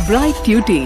Bright Tuty.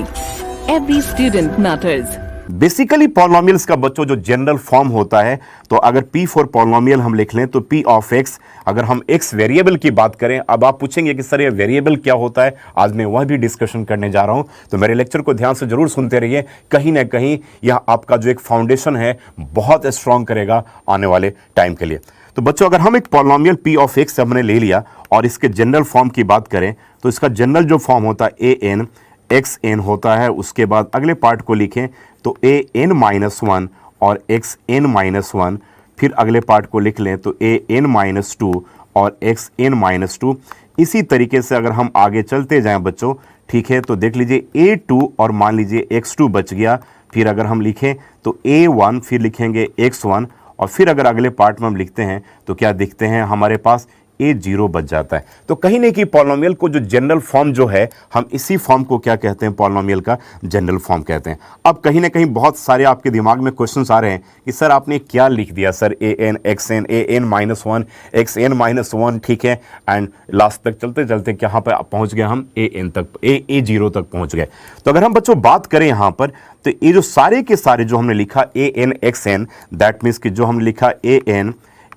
Every student matters. Basically polynomials का बच्चों जो जनरल फॉर्म होता है, तो अगर P फॉर पॉलिनोमियल हम लिख लें तो P ऑफ x, अगर हम x वेरिएबल की बात करें, अब आप पूछेंगे कि सर ये वेरिएबल क्या होता है, आज मैं वह भी डिस्कशन करने जा रहा हूं, तो मेरे लेक्चर को ध्यान से जरूर सुनते रहिए। कहीं ना कहीं यह आपका जो एक फाउंडेशन है बहुत स्ट्रांग करेगा आने वाले टाइम के लिए। तो बच्चों अगर हम एक पॉलिनोमियल P ऑफ x हमने ले लिया और इसके जनरल फॉर्म की बात करें तो इसका जनरल जो फॉर्म होता है an एक्स एन होता है। उसके बाद अगले पार्ट को लिखें तो ए एन माइनस वन और एक्स एन माइनस वन, फिर अगले पार्ट को लिख लें तो ए एन माइनस टू और एक्स एन माइनस टू। इसी तरीके से अगर हम आगे चलते जाएं बच्चों, ठीक है, तो देख लीजिए ए टू और मान लीजिए एक्स टू बच गया। फिर अगर हम लिखें तो ए वन, फिर लिखेंगे एक्स वन, और फिर अगर अगले पार्ट में हम लिखते हैं तो क्या दिखते हैं हमारे पास ए जीरो बच जाता है। तो कहीं नहीं कि पॉलिनोमियल को जो जनरल फॉर्म जो है, हम इसी फॉर्म को क्या कहते हैं, पॉलिनोमियल का जनरल फॉर्म कहते हैं। अब कहीं ना कहीं बहुत सारे आपके दिमाग में क्वेश्चंस आ रहे हैं कि सर आपने क्या लिख दिया sir, a n x n, a n minus one, x n minus one, ठीक है, एंड लास्ट तक चलते चलते कहाँ पर पहुँच गए हम, ए एन तक, ए जीरो तक पहुँच गए। तो अगर हम बच्चों बात करें यहाँ पर, तो ये जो सारे के सारे जो हमने लिखा a n x n, that means कि जो हम लिखा ए एन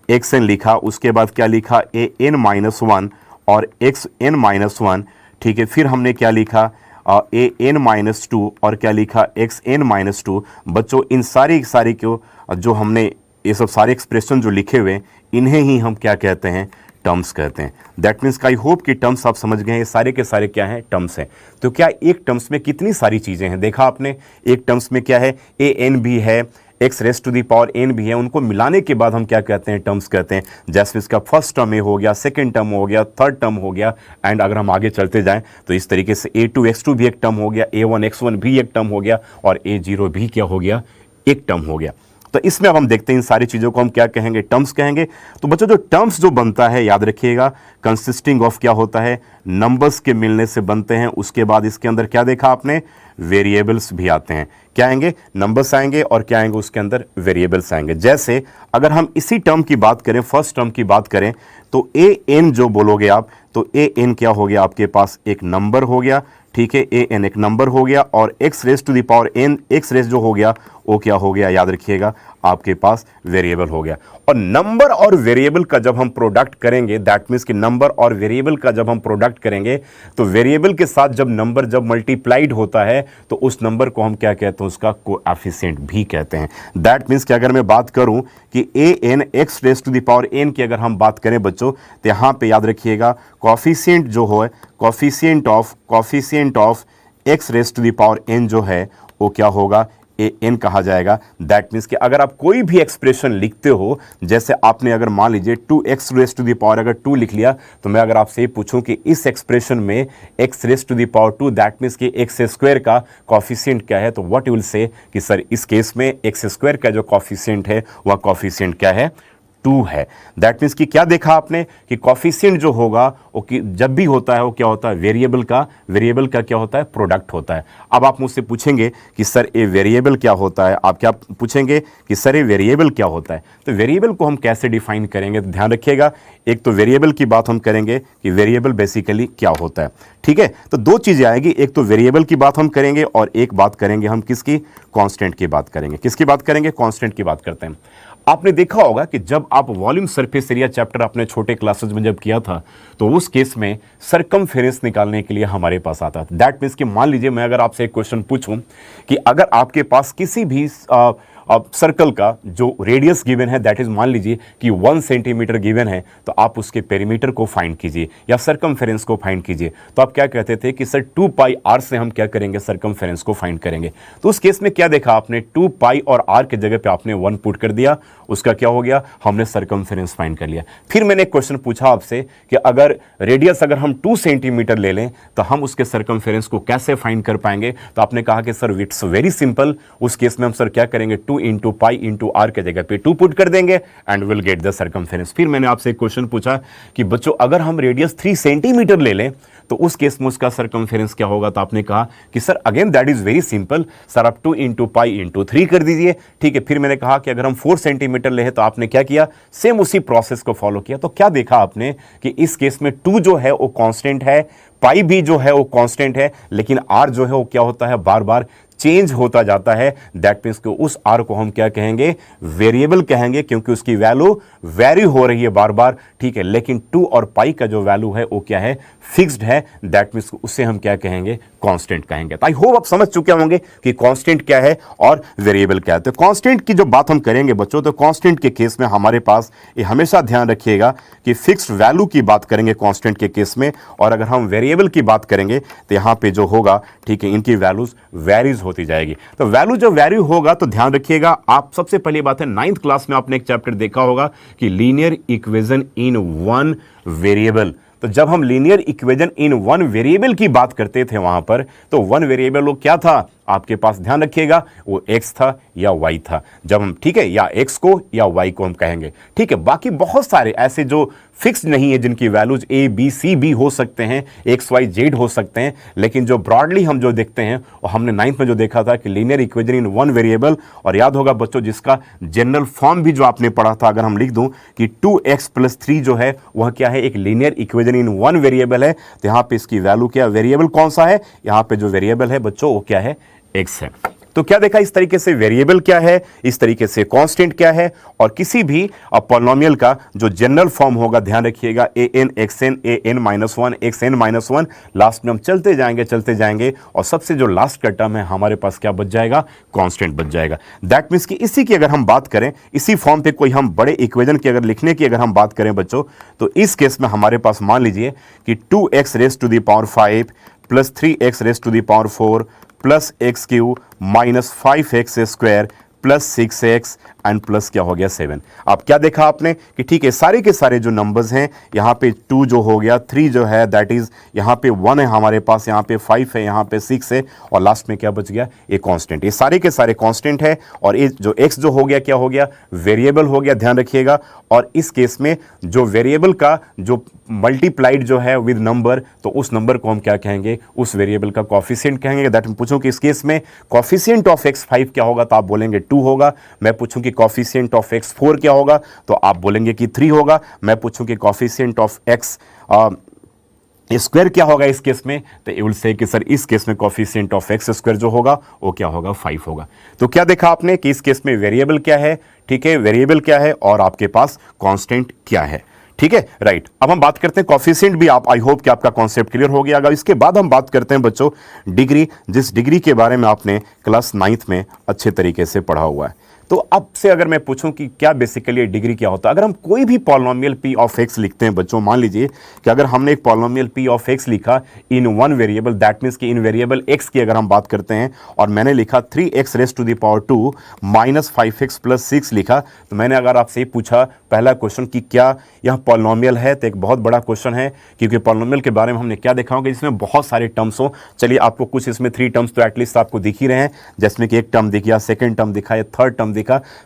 एक्स एन लिखा, उसके बाद क्या लिखा ए एन माइनस वन और एक्स एन माइनस वन, ठीक है, फिर हमने क्या लिखा ए एन माइनस टू और क्या लिखा एक्स एन माइनस टू। बच्चों इन सारी को जो हमने ये सब सारे एक्सप्रेशन जो लिखे हुए इन्हें ही हम क्या कहते हैं, टर्म्स कहते हैं। दैट मीन्स आई होप कि टर्म्स आप समझ गए हैं, ये सारे के सारे क्या हैं, टर्म्स हैं। तो क्या एक टर्म्स में कितनी सारी चीज़ें हैं, देखा आपने, एक टर्म्स में क्या है, ए एन भी है, x raise to the power n भी है, उनको मिलाने के बाद हम क्या कहते हैं, टर्म्स कहते हैं। जैसे इसका फर्स्ट टर्म ए हो गया, सेकंड टर्म हो गया, थर्ड टर्म हो गया, एंड अगर हम आगे चलते जाएं तो इस तरीके से ए टू एक्स टू भी एक टर्म हो गया, ए वन एक्स वन भी एक टर्म हो गया, और ए जीरो भी क्या हो गया, एक टर्म हो गया। तो इसमें अब हम देखते हैं इन सारी चीज़ों को हम क्या कहेंगे, टर्म्स कहेंगे। तो बच्चों जो टर्म्स जो बनता है याद रखिएगा, कंसिस्टिंग ऑफ क्या होता है, नंबर्स के मिलने से बनते हैं। उसके बाद इसके अंदर क्या देखा आपने, वेरिएबल्स भी आते हैं। क्या आएंगे, नंबर्स आएंगे, और क्या आएंगे उसके अंदर, वेरिएबल्स आएंगे। जैसे अगर हम इसी टर्म की बात करें, फर्स्ट टर्म की बात करें, तो ए एन जो बोलोगे आप, तो ए एन क्या हो गया आपके पास, एक नंबर हो गया, ठीक है, ए एन एक नंबर हो गया, और x raise to the power n, x raise जो हो गया वो क्या हो गया, याद रखिएगा आपके पास वेरिएबल हो गया। और नंबर और वेरिएबल का जब हम प्रोडक्ट करेंगे, दैट मीन्स कि नंबर और वेरिएबल का जब हम प्रोडक्ट करेंगे, तो वेरिएबल के साथ जब नंबर जब मल्टीप्लाइड होता है तो उस नंबर को हम क्या कहते हैं, उसका कोएफिशिएंट भी कहते हैं। दैट मीन्स कि अगर मैं बात करूं कि a n x raise to the power n की अगर हम बात करें बच्चों, तो यहाँ पे याद रखिएगा कोएफिशिएंट जो है, coefficient of x raise to the power n जो है वो क्या होगा, ए एन कहा जाएगा। दैट मीन्स कि अगर आप कोई भी एक्सप्रेशन लिखते हो, जैसे आपने अगर मान लीजिए 2x race to the power अगर 2 लिख लिया, तो मैं अगर आपसे पूछूं कि इस एक्सप्रेशन में x raise to the power 2, that means कि x स्क्वायर का कोएफिशिएंट क्या है, तो व्हाट यू विल से कि सर इस केस में x स्क्वायर का जो कोएफिशिएंट है वह कोएफिशिएंट क्या है, 2 है। दैट मीन्स कि क्या देखा आपने कि कोएफिशिएंट जो होगा वो कि जब भी होता है वो क्या होता है, वेरिएबल का क्या होता है, प्रोडक्ट होता है। अब आप मुझसे पूछेंगे कि सर ये वेरिएबल क्या होता है, आप क्या पूछेंगे कि सर ये वेरिएबल क्या होता है। तो वेरिएबल को हम कैसे डिफाइन करेंगे, तो ध्यान रखिएगा, एक तो वेरिएबल की बात हम करेंगे कि वेरिएबल बेसिकली क्या होता है, ठीक है। तो दो चीज़ें आएगी, एक तो वेरिएबल की बात हम करेंगे और एक बात करेंगे हम किसकी, कांस्टेंट की बात करेंगे। किसकी बात करेंगे, कांस्टेंट की बात करते हैं। आपने देखा होगा कि जब आप वॉल्यूम सरफेस एरिया चैप्टर अपने छोटे क्लासेस में जब किया था, तो उस केस में सरकमफेरेंस निकालने के लिए हमारे पास आता था। दैट मीन्स कि मान लीजिए मैं अगर आपसे एक क्वेश्चन पूछूं कि अगर आपके पास किसी भी सर्कल का जो रेडियस गिवन है, दैट इज मान लीजिए कि 1 सेंटीमीटर गिवन है, तो आप उसके पेरीमीटर को फाइंड कीजिए या सरकमफेरेंस को फाइंड कीजिए। तो आप क्या कहते थे कि सर 2 पाई आर से हम क्या करेंगे, सरकमफेरेंस को फाइंड करेंगे। तो उस केस में क्या देखा आपने, 2 पाई और आर के जगह पे आपने 1 पुट कर दिया, उसका क्या हो गया, हमने सरकमफेरेंस फाइंड कर लिया। फिर मैंने एक क्वेश्चन पूछा आपसे कि अगर रेडियस अगर हम 2 सेंटीमीटर ले लें तो हम उसके सरकमफेरेंस को कैसे फाइंड कर पाएंगे। तो आपने कहा कि सर इट्स वेरी सिंपल, उस केस में हम सर क्या करेंगे, 2 इंटू पाई इंटू आर के जगह पे 2 पुट कर देंगे and will get the circumference. फिर मैंने आपसे एक क्वेश्चन पूछा कि बच्चों अगर हम रेडियस 3 सेंटीमीटर ले लें तो उस केस में उसका सरकमफेरेंस क्या होगा। तो आपने कहा कि sir again that is very simple, sir आप 2 इंटू पाई इंटू 3 कर दीजिए, ठीक है। फिर मैंने कहा कि अगर हम 4 सेंटीमीटर ले तो आपने क्या किया, सेम उसी प्रोसेस को फॉलो किया। तो क्या देखा आपने कि इस केस में 2 जो है वो कांस्टेंट है, पाई भी जो है वो कांस्टेंट है, लेकिन आर जो है वो क्या होता है, बार बार चेंज होता जाता है। दैट मीन्स कि उस आर को हम क्या कहेंगे, वेरिएबल कहेंगे, क्योंकि उसकी वैल्यू वेरी हो रही है बार बार, ठीक है। लेकिन 2 और पाई का जो वैल्यू है वो क्या है, फिक्स्ड है। दैट मीन्स उसे हम क्या कहेंगे, कांस्टेंट कहेंगे। तो आई होप आप समझ चुके होंगे कि कांस्टेंट क्या है और वेरिएबल क्या है। तो कांस्टेंट की जो बात हम करेंगे बच्चों, तो कांस्टेंट के केस में हमारे पास ये हमेशा ध्यान रखिएगा कि फिक्स्ड वैल्यू की बात करेंगे कांस्टेंट के केस में, और अगर हम वेरिएबल की बात करेंगे तो यहां पे जो होगा, ठीक है, इनकी वैल्यूज वेरीज होती जाएगी। तो वैल्यू जो वैरी होगा, तो ध्यान रखिएगा आप, सबसे पहली बात है 9th क्लास में आपने एक चैप्टर देखा होगा कि linear equation in one variable. तो जब हम linear equation in one variable की बात करते थे वहां पर, तो वन वेरिएबल वो क्या था आपके पास, ध्यान रखिएगा, वो x था या y था। जब हम, ठीक है, या x को या y को हम कहेंगे, ठीक है। बाकी बहुत सारे ऐसे जो फिक्स्ड नहीं है, जिनकी वैल्यूज a b c भी हो सकते हैं, x y z हो सकते हैं, लेकिन जो ब्रॉडली हम जो देखते हैं, और हमने 9th में जो देखा था कि linear equation in one variable, और याद होगा बच्चों जिसका जनरल फॉर्म भी जो आपने पढ़ा था, अगर हम लिख दूं कि 2x + 3 जो है वह क्या है, एक linear equation in one variable है। तो यहां पे इसकी वैल्यू क्या, वेरिएबल कौन सा है, यहां पे जो वेरिएबल है बच्चों वो क्या है, x है। तो क्या देखा इस तरीके से वेरिएबल क्या है, इस तरीके से कांस्टेंट क्या है, और किसी भी पॉलिनोमियल का जो जनरल फॉर्म होगा, ध्यान रखिएगा, an xn an-1 xn-1, last में हम चलते जाएंगे और सबसे जो लास्ट का टर्म है हमारे पास क्या बच जाएगा, कांस्टेंट बच जाएगा। दैट मीन्स कि इसी की अगर हम बात करें, इसी फॉर्म पे कोई हम बड़े इक्वेशन की अगर लिखने की अगर हम बात करें बच्चों, तो इस केस में हमारे पास मान लीजिए कि 2x⁵ + 3x⁴ plus x³ - 5x² plus 6x and plus क्या हो गया 7। अब क्या देखा आपने कि ठीक है, सारे के सारे जो नंबर्स हैं, यहाँ पे 2 जो हो गया, 3 जो है दैट इज यहाँ पे 1 है हमारे पास, यहाँ पे 5 है, यहाँ पे 6 है, और लास्ट में क्या बच गया, ये कांस्टेंट। ये सारे के सारे कांस्टेंट है, और ये जो x जो हो गया क्या हो गया, वेरिएबल हो गया, ध्यान रखिएगा। और इस केस में जो वेरिएबल का जो मल्टीप्लाइड जो है विद नंबर, तो उस नंबर को हम क्या कहेंगे, उस वेरिएबल का कोएफिशिएंट कहेंगे। दैट मैं पूछूं कि इस केस में कोएफिशिएंट ऑफ x5 क्या होगा, तो आप बोलेंगे 2 होगा। मैं पूछूं कि कोएफिशिएंट ऑफ x4 क्या होगा, तो आप बोलेंगे कि 3 होगा। मैं पूछूं कि कोएफिशिएंट ऑफ x स्क्वायर क्या होगा इस केस में, तो यू विल से कि सर इस केस में कोएफिशिएंट ऑफ x² जो होगा वो क्या होगा, 5 होगा। तो क्या देखा आपने कि इस केस में वेरिएबल क्या है, ठीक है, वेरिएबल क्या है, और आपके पास कांस्टेंट क्या है, ठीक है, राइट। अब हम बात करते हैं कोएफिशिएंट भी, आप, आई होप कि आपका कॉन्सेप्ट क्लियर हो गया। अगर इसके बाद हम बात करते हैं बच्चों डिग्री, जिस डिग्री के बारे में आपने क्लास 9th में अच्छे तरीके से पढ़ा हुआ है। तो अब से अगर मैं पूछूं कि क्या बेसिकली डिग्री क्या होता है, अगर हम कोई भी पॉलिनोमियल p ऑफ x लिखते हैं बच्चों, मान लीजिए कि अगर हमने एक पॉलिनोमियल p ऑफ x लिखा in one variable, that means कि इन वेरिएबल x की अगर हम बात करते हैं, और मैंने लिखा 3x⁻² - 5x + 6 लिखा, तो मैंने अगर आपसे पूछा पहला क्वेश्चन कि क्या यह पॉलिनोमियल है, तो एक बहुत बड़ा क्वेश्चन है, क्योंकि पॉलिनोमियल के बारे में हमने क्या देखा होगा, जिसमें बहुत सारे टर्म्स हो। चलिए आपको कुछ इसमें 3 टर्म्स तो एटलीस्ट आपको दिख ही रहे हैं, जिसमें कि एक टर्म दिख गया, सेकंड टर्म दिखा, या थर्ड टर्म दिखा।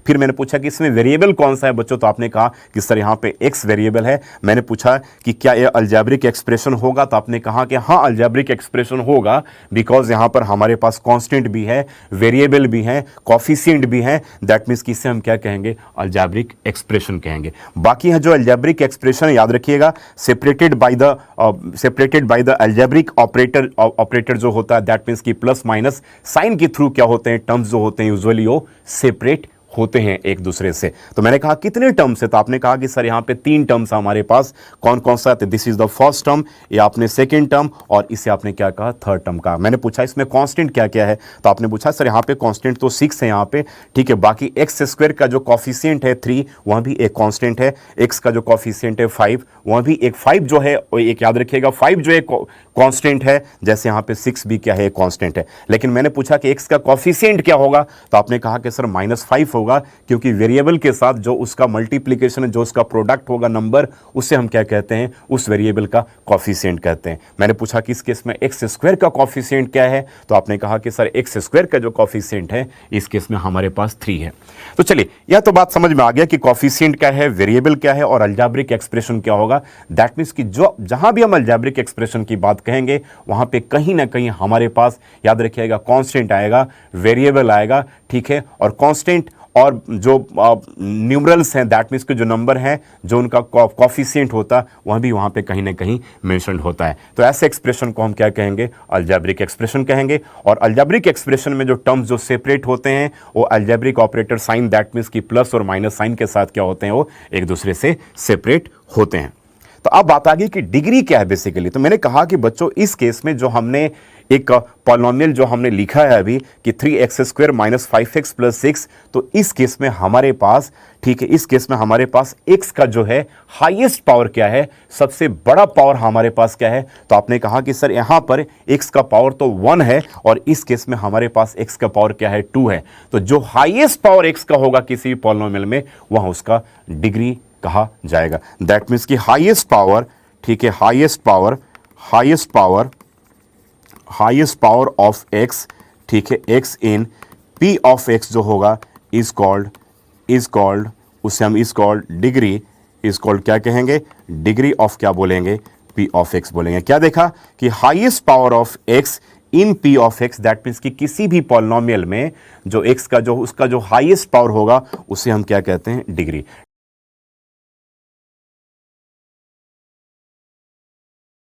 फिर मैंने पूछा कि इसमें वेरिएबल कौन सा है बच्चों, तो आपने कहा कि सर यहाँ पे x वेरिएबल है। मैंने पूछा कि क्या ये अलजेब्रिक एक्सप्रेशन होगा, तो आपने कहा कि हाँ अलजेब्रिक एक्सप्रेशन होगा, बिकॉज यहाँ पर हमारे पास कांस्टेंट भी है, वेरिएबल भी है, कोएफिशिएंट भी है। दैट मीन्स कि इसे हम क्या कहेंगे, अलजेब्रिक एक्सप्रेशन कहेंगे। बाकी है जो अलजेब्रिक एक्सप्रेशन, याद रखिएगा, separated by the algebraic operator जो होता है, दैट मीन्स कि प्लस माइनस साइन के थ्रू क्या होते हैं, टर्म्स जो होते हैं यूजुअली वो सेपरेट होते हैं एक दूसरे से। तो मैंने कहा कितने टर्म्स है, तो आपने कहा कि सर यहाँ पे 3 टर्म्स हमारे पास, कौन कौन सा, तो this is the first term, ये आपने सेकंड टर्म, और इसे आपने क्या कहा, थर्ड टर्म कहा। मैंने पूछा इसमें कांस्टेंट क्या क्या है, तो आपने पूछा सर यहाँ पे कांस्टेंट तो 6 है यहाँ पे, ठीक है। बाकी x² का जो कोएफिशिएंट है 3, वह भी एक कांस्टेंट है। x का जो कोएफिशिएंट है 5, वह भी एक 5 जो है, एक याद रखिएगा 5 जो है कांस्टेंट है, जैसे यहाँ पे 6 भी क्या है, कांस्टेंट है। लेकिन मैंने पूछा कि x का कोएफिशिएंट क्या होगा, तो आपने कहा कि सर -5 होगा, क्योंकि वेरिएबल के साथ जो उसका मल्टीप्लिकेशन है, जो उसका प्रोडक्ट होगा नंबर, उससे हम क्या कहते हैं, उस वेरिएबल का कोएफिशिएंट कहते हैं। मैंने पूछा कि इस केस में x² का कोएफिशिएंट क्या है, तो आपने कहा कि सर x² का जो कोएफिशिएंट है इस केस में हमारे पास 3 है। तो चलिए यह तो बात समझ में आ गया कि कोएफिशिएंट क्या है, वेरिएबल क्या है, और अलजेब्रिक एक्सप्रेशन क्या होगा। दैट मीन्स कि जो जहां भी हम अलजेब्रिक एक्सप्रेशन की बात कहेंगे, वहां पे कहीं ना कहीं हमारे पास, याद रखिएगा, कांस्टेंट आएगा, वेरिएबल आएगा, ठीक है। और कांस्टेंट और जो न्यूमरल्स हैं, दैट मीन्स के जो नंबर हैं, जो उनका कॉफिशिएंट होता है, वह भी वहाँ पे कहीं ना कहीं मेंशन होता है। तो ऐसे एक्सप्रेशन को हम क्या कहेंगे? अलजेब्रिक एक्सप्रेशन कहेंगे। और अलजेब्रिक एक्सप्रेशन में जो टर्म्स जो सेपरेट होते हैं वो algebraic operator sign, that means की प्लस और माइनस साइन के साथ क्या होते हैं, वो एक दूसरे से सेपरेट होते हैं। तो अब बात आ गई कि डिग्री क्या है बेसिकली। तो मैंने कहा कि बच्चों इस केस में जो हमने एक पॉलिनोमियल जो हमने लिखा है अभी कि 3x² - 5x + 6, तो इस केस में हमारे पास, ठीक है, इस केस में हमारे पास x का जो है हाईएस्ट पावर क्या है, सबसे बड़ा पावर हमारे पास क्या है? तो आपने कहा कि सर यहां पर x का पावर तो 1 है और इस केस में हमारे पास x का पावर क्या है? 2 है। तो जो हाईएस्ट पावर x का होगा किसी भी पॉलिनोमियल में, वह उसका डिग्री कहा जाएगा। दैट मीन्स की हाईएस्ट पावर, ठीक है, हाईएस्ट पावर ऑफ x, ठीक है, x in p of x जो होगा इज कॉल्ड उसे हम is called degree, is called क्या कहेंगे? डिग्री ऑफ क्या बोलेंगे? p ऑफ x बोलेंगे। क्या देखा कि highest power of x in p of x, that means कि किसी भी पॉलिनोमियल में जो x का जो उसका जो हाईएस्ट पावर होगा उसे हम क्या कहते हैं? डिग्री।